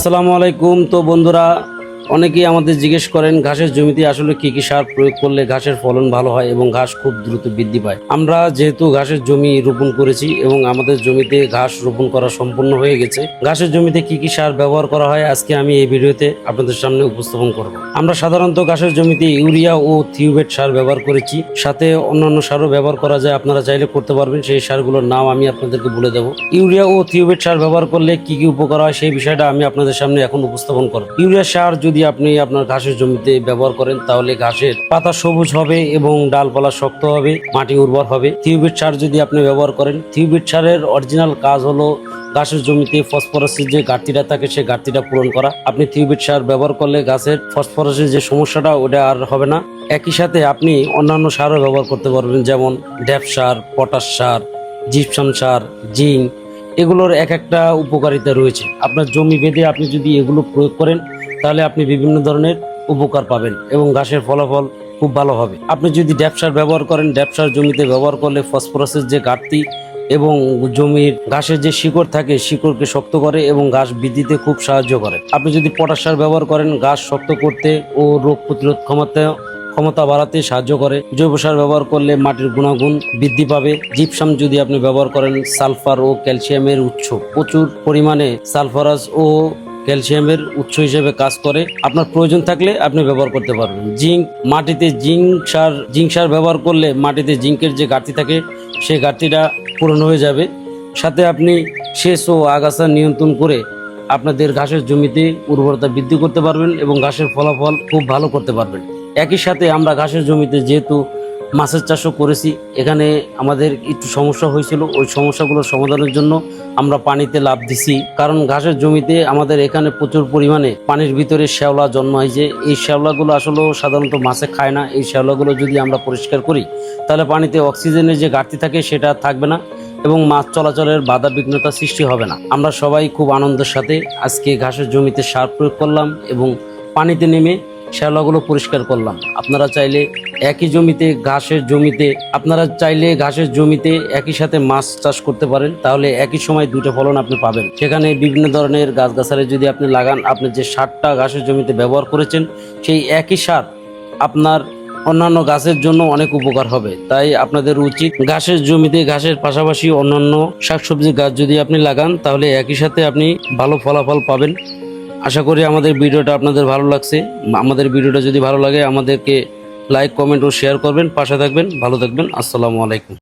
আসসালামু আলাইকুম। তো বন্ধুরা, অনেকেই আমাদের জিজ্ঞেস করেন ঘাসের জমিতে আসলে কি কি সার প্রয়োগ করলে ঘাসের ফলন ভালো হয় এবং ঘাস খুব দ্রুত বৃদ্ধি পায়। আমরা যেহেতু ঘাসের জমি রোপণ করেছি এবং আমাদের জমিতে ঘাস রোপণ করা সম্পূর্ণ হয়ে গেছে, ঘাসের জমিতে কি কি সার ব্যবহার করা হয় আজকে আমি এই ভিডিওতে আপনাদের সামনে উপস্থাপন করব। আমরা সাধারণত ঘাসের জমিতে ইউরিয়া ও থিওবেট সার ব্যবহার করেছি, সাথে অন্যান্য সারও ব্যবহার করা যায়। আপনারা চাইলে করতে পারবেন। সেই সারগুলোর নাম আমি আপনাদেরকে বলে দেবো। ইউরিয়া ও থিওবেট সার ব্যবহার করলে কি কি উপকার হয় সেই বিষয়টা আমি আপনাদের সামনে এখন উপস্থাপন করব। ইউরিয়া সার যদি আপনি আপনার ঘাসের জমিতে ব্যবহার করেন তাহলে ঘাসের পাতা সবুজ হবে এবং ডালপালা শক্ত হবে, মাটি উর্বর হবে। থিওবেট সার যদি আপনি ব্যবহার করেন, থিওবেট সারের অরিজিনাল কাজ হলো ঘাসের জমিতে ফসফরাসের যে ঘাটতিটা থাকে সেই ঘাটতিটা পূরণ করা। আপনি থিওবেট সার ব্যবহার করলে গাছের ফসফরাসের যে সমস্যাটা ওটা আর হবে না। একই সাথে আপনি অন্যান্য সারও ব্যবহার করতে পারবেন, যেমন ড্যাপ সার, পটাশ সার, জিপসাম সার, জিঙ্ক। এগুলোর এক একটা উপকারিতা রয়েছে। আপনার জমি ভেদে আপনি যদি এগুলো প্রয়োগ করেন তাহলে আপনি বিভিন্ন ধরনের উপকার পাবেন এবং ঘাসের ফলাফল খুব ভালো হবে। আপনি যদি ড্যাপ সার ব্যবহার করেন, ড্যাপ সার জমিতে ব্যবহার করলে ফসফরাসের যে ঘাটতি এবং জমির ঘাসের যে শিকড় থাকে শিকড়কে শক্ত করে এবং ঘাস বৃদ্ধিতে খুব সাহায্য করে। আপনি যদি পটাশ সার ব্যবহার করেন, ঘাস শক্ত করতে ও রোগ প্রতিরোধ ক্ষমতা বাড়াতে সাহায্য করে। জৈব সার ব্যবহার করলে মাটির গুণাগুণ বৃদ্ধি পাবে। জিপসাম যদি আপনি ব্যবহার করেন, সালফার ও ক্যালসিয়ামের উৎস, প্রচুর পরিমাণে সালফারাস ও ক্যালসিয়ামের উৎস হিসেবে কাজ করে। আপনার প্রয়োজন থাকলে আপনি ব্যবহার করতে পারবেন। জিঙ্ক, মাটিতে জিঙ্ক সার ব্যবহার করলে মাটিতে জিঙ্কের যে ঘাটতি থাকে সেই ঘাটতিটা পূরণ হয়ে যাবে। সাথে আপনি সেচ ও আগাছা নিয়ন্ত্রণ করে আপনাদের ঘাসের জমিতে উর্বরতা বৃদ্ধি করতে পারবেন এবং ঘাসের ফলাফল খুব ভালো করতে পারবেন। একই সাথে আমরা ঘাসের জমিতে যেহেতু মাছের চাষও করেছি, এখানে আমাদের একটু সমস্যা হয়েছিল। ওই সমস্যাগুলোর সমাধানের জন্য আমরা পানিতে লাফ দিছি, কারণ ঘাসের জমিতে আমাদের এখানে প্রচুর পরিমাণে পানির ভিতরে শ্যাওলা জন্মায়। যে এই শ্যাওলাগুলো আসলে সাধারণত মাছে খায় না। এই শ্যাওলাগুলো যদি আমরা পরিষ্কার করি তাহলে পানিতে অক্সিজেনের যে ঘাটতি থাকে সেটা থাকবে না এবং মাছ চলাচলের বাধা বিঘ্নতা সৃষ্টি হবে না। আমরা সবাই খুব আনন্দের সাথে আজকে ঘাসের জমিতে সার প্রয়োগ করলাম এবং পানিতে নেমে শ্যাওলাগুলো পরিষ্কার করলাম। আপনারা চাইলে ঘাসের জমিতে একই সাথে মাছ চাষ করতে পারেন, তাহলে একই সময় দুটো ফলন আপনি পাবেন। সেখানে বিভিন্ন ধরনের গাছগাছালি যদি আপনি লাগান, আপনি যে সারটা ঘাসের জমিতে ব্যবহার করেছেন সেই একই সার আপনার অন্যান্য গাছের জন্য অনেক উপকার হবে। তাই আপনাদের উচিত ঘাসের জমিতে ঘাসের পাশাপাশি অন্যান্য শাকসবজি গাছ যদি আপনি লাগান তাহলে একই সাথে আপনি ভালো ফলাফল পাবেন। আশা করি আমাদের ভিডিওটা আপনাদের ভালো লাগছে। আমাদের ভিডিওটা যদি ভালো লাগে আমাদেরকে লাইক, কমেন্ট ও শেয়ার করবেন। পাশে থাকবেন, ভালো থাকবেন। আসসালামু আলাইকুম।